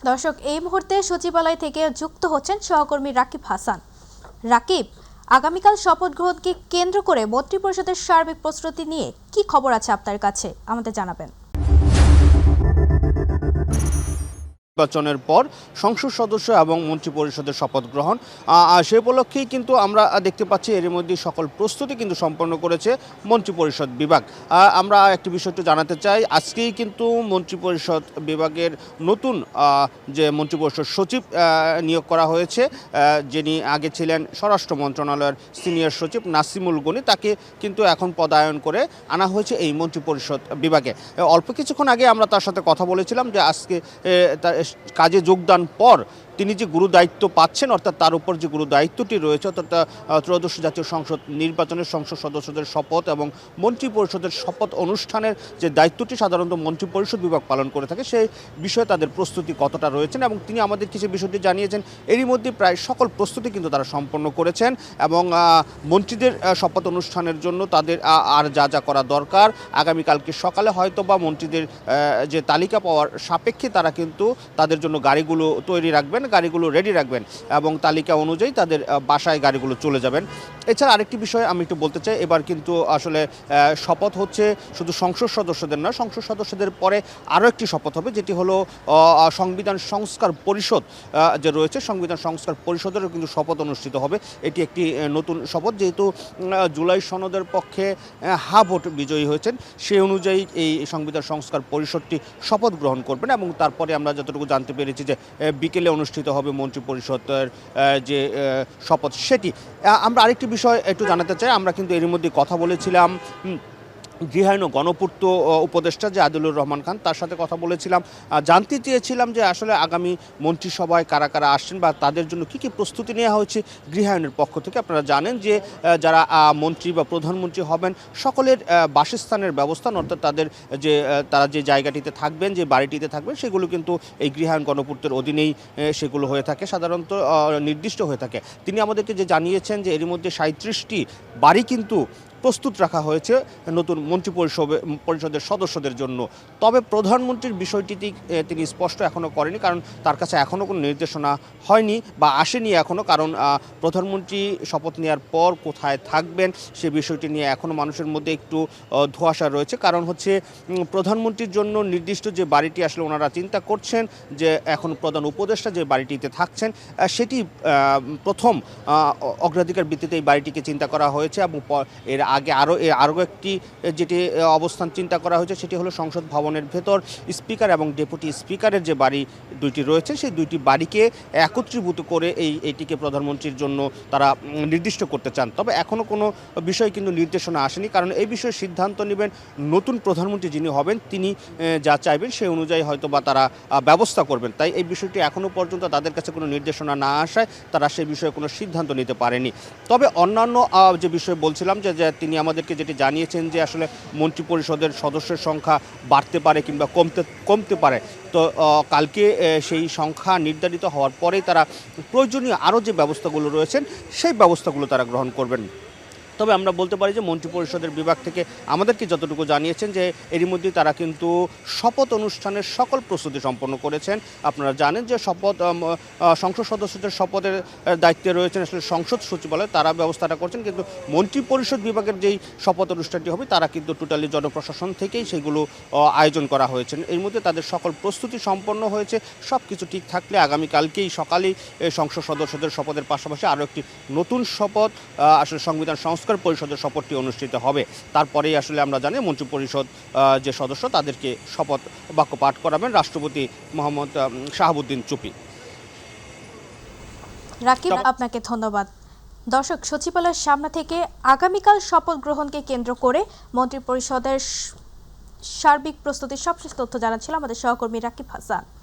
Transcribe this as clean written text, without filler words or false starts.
দর্শক, এই মুহূর্তে সচিবালয় থেকে যুক্ত হচ্ছেন সহকর্মী রাকিব হাসান। রাকিব, আগামীকাল শপথ গ্রহণকে কেন্দ্র করে মন্ত্রিপরিষদের সার্বিক প্রস্তুতি নিয়ে কি খবর আছে আপনার কাছে, আমাদের জানাবেন। নির্বাচনের পর সংসদ সদস্য এবং মন্ত্রিপরিষদের শপথ গ্রহণ সে উপলক্ষেই কিন্তু আমরা দেখতে পাচ্ছি এর মধ্যে সকল প্রস্তুতি কিন্তু সম্পন্ন করেছে মন্ত্রিপরিষদ বিভাগ। আমরা একটি বিষয় একটু জানাতে চাই, আজকেই কিন্তু মন্ত্রিপরিষদ বিভাগের নতুন যে মন্ত্রিপরিষদ সচিব নিয়োগ করা হয়েছে, যিনি আগে ছিলেন স্বরাষ্ট্র মন্ত্রণালয়ের সিনিয়র সচিব নাসিমুল গনি, তাকে কিন্তু এখন পদায়ন করে আনা হয়েছে এই মন্ত্রিপরিষদ বিভাগে। অল্প কিছুক্ষণ আগে আমরা তার সাথে কথা বলেছিলাম যে আজকে তার কাজে যোগদান পর তিনি যে গুরু দায়িত্ব পাচ্ছেন, অর্থাৎ তার উপর যে গুরু দায়িত্বটি রয়েছে, অর্থাৎ ত্রয়োদশ জাতীয় সংসদ নির্বাচনের সংসদ সদস্যদের শপথ এবং মন্ত্রিপরিষদের শপথ অনুষ্ঠানের যে দায়িত্বটি সাধারণত মন্ত্রিপরিষদ বিভাগ পালন করে থাকে, সেই বিষয়ে তাদের প্রস্তুতি কতটা রয়েছেন এবং তিনি আমাদের কিছু বিষয়টি জানিয়েছেন। এরই মধ্যে প্রায় সকল প্রস্তুতি কিন্তু তারা সম্পন্ন করেছেন এবং মন্ত্রীদের শপথ অনুষ্ঠানের জন্য তাদের আর যা যা করা দরকার আগামীকালকে সকালে হয়তো বা মন্ত্রীদের যে তালিকা পাওয়ার সাপেক্ষে তারা কিন্তু তাদের জন্য গাড়িগুলো তৈরি রাখবেন, গাড়িগুলো রেডি রাখবেন এবং তালিকা অনুযায়ী তাদের বাসায় গাড়িগুলো চলে যাবেন। এছাড়া আরেকটি বিষয় আমি একটু বলতে চাই, এবার কিন্তু আসলে শপথ হচ্ছে শুধু সংসদ সদস্যদের না, সংসদ সদস্যদের পরে আরও একটি শপথ হবে, যেটি হলো সংবিধান সংস্কার পরিষদ যে রয়েছে, সংবিধান সংস্কার পরিষদেরও কিন্তু শপথ অনুষ্ঠিত হবে। এটি একটি নতুন শপথ, যেহেতু জুলাই সনদের পক্ষে হা ভোট বিজয়ী হয়েছেন, সেই অনুযায়ী এই সংবিধান সংস্কার পরিষদটি শপথ গ্রহণ করবেন এবং তারপরে আমরা যতটুকু জানতে পেরেছি যে বিকেলে অনুষ্ঠিত হবে মন্ত্রিপরিষদের যে শপথ সেটি। আমরা আরেকটি বিষয় একটু জানাতে চাই, আমরা কিন্তু এর মধ্যে কথা বলেছিলাম গৃহায়ন ও গণপূর্ত উপদেষ্টা যে আদিলুর রহমান খান, তার সাথে কথা বলেছিলাম, জানতে চেয়েছিলাম যে আসলে আগামী মন্ত্রিসভায় কারা কারা আসছেন বা তাদের জন্য কী কী প্রস্তুতি নেওয়া হয়েছে গৃহায়নের পক্ষ থেকে। আপনারা জানেন যে যারা মন্ত্রী বা প্রধানমন্ত্রী হবেন সকলের বাসস্থানের ব্যবস্থা, অর্থাৎ তাদের যে তারা যে জায়গাটিতে থাকবেন, যে বাড়িটিতে থাকবেন, সেগুলো কিন্তু এই গৃহায়ন গণপূর্তের অধীনেই সেগুলো হয়ে থাকে, সাধারণত নির্দিষ্ট হয়ে থাকে। তিনি আমাদেরকে যে জানিয়েছেন যে এর মধ্যে 37টি বাড়ি কিন্তু প্রস্তুত রাখা হয়েছে নতুন মন্ত্রিপরিষদের সদস্যদের জন্য। তবে প্রধানমন্ত্রীর বিষয়টিতে তিনি স্পষ্ট এখনও করেনি, কারণ তার কাছে এখনও কোনো নির্দেশনা হয়নি বা আসেনি এখনও, কারণ প্রধানমন্ত্রী শপথ নেওয়ার পর কোথায় থাকবেন সে বিষয়টি নিয়ে এখনও মানুষের মধ্যে একটু ধোঁয়াশা রয়েছে। কারণ হচ্ছে প্রধানমন্ত্রীর জন্য নির্দিষ্ট যে বাড়িটি আসলে ওনারা চিন্তা করছেন যে এখন প্রধান উপদেষ্টা যে বাড়িটিতে থাকছেন সেটি প্রথম অগ্রাধিকার ভিত্তিতে এই বাড়িটিকে চিন্তা করা হয়েছে এবং এর আগে আরও একটি যেটি অবস্থান চিন্তা করা হয়েছে সেটি হলো সংসদ ভবনের ভেতর স্পিকার এবং ডেপুটি স্পিকারের যে বাড়ি দুইটি রয়েছে, সেই দুইটি বাড়িকে একত্রীভূত করে এইটিকে প্রধানমন্ত্রীর জন্য তারা নির্দিষ্ট করতে চান। তবে এখনও কোনো বিষয় কিন্তু নির্দেশনা আসেনি, কারণ এই বিষয়ে সিদ্ধান্ত নেবেন নতুন প্রধানমন্ত্রী যিনি হবেন, তিনি যা চাইবেন সেই অনুযায়ী হয়তো বা তারা ব্যবস্থা করবেন। তাই এই বিষয়টি এখনও পর্যন্ত তাদের কাছে কোনো নির্দেশনা না আসায় তারা সেই বিষয়ে কোনো সিদ্ধান্ত নিতে পারেনি। তবে অন্যান্য যে বিষয় বলছিলাম যে তিনি আমাদেরকে যেটি জানিয়েছেন যে আসলে মন্ত্রিপরিষদের সদস্যের সংখ্যা বাড়তে পারে কিংবা কমতে পারে। তো কালকে সেই সংখ্যা নির্ধারিত হওয়ার পরেই তারা প্রয়োজনীয় আরও যে ব্যবস্থাগুলো রয়েছেন সেই ব্যবস্থাগুলো তারা গ্রহণ করবেন। তবে আমরা বলতে পারি যে মন্ত্রিপরিষদের বিভাগ থেকে আমাদেরকে যতটুকু জানিয়েছেন যে এরই মধ্যে তারা কিন্তু শপথ অনুষ্ঠানের সকল প্রস্তুতি সম্পন্ন করেছেন। আপনারা জানেন যে সংসদ সদস্যদের শপথের দায়িত্বে রয়েছেন আসলে সংসদ সচিবালয়, তারা ব্যবস্থাটা করছেন, কিন্তু মন্ত্রিপরিষদ বিভাগের যেই শপথ অনুষ্ঠানটি হবে তারা কিন্তু টোটালি জনপ্রশাসন থেকেই সেগুলো আয়োজন করা হয়েছে। এর মধ্যে তাদের সকল প্রস্তুতি সম্পন্ন হয়েছে। সব কিছু ঠিক থাকলে আগামীকালকেই সকালেই সংসদ সদস্যদের শপথের পাশাপাশি আরও একটি নতুন শপথ আসলে সংবিধান সংস্কার পরিষদের শপথটি অনুষ্ঠিত হবে। তারপরেই আসলে আমরা জানি মন্ত্রিপরিষদ যে সদস্য তাদেরকে শপথ বাক্য পাঠ করাবেন রাষ্ট্রপতি মোহাম্মদ শাহাবুদ্দিন চুপ্পি। রাকিব, আপনাকে ধন্যবাদ। দর্শক, সচিবালয়ের সামনে থেকে আগামীকাল শপথ গ্রহণকে কেন্দ্র করে মন্ত্রিপরিষদের সার্বিক প্রস্তুতির সবশেষ তথ্য জানাচ্ছিল আমাদের সহকর্মী রাকিব হাসান।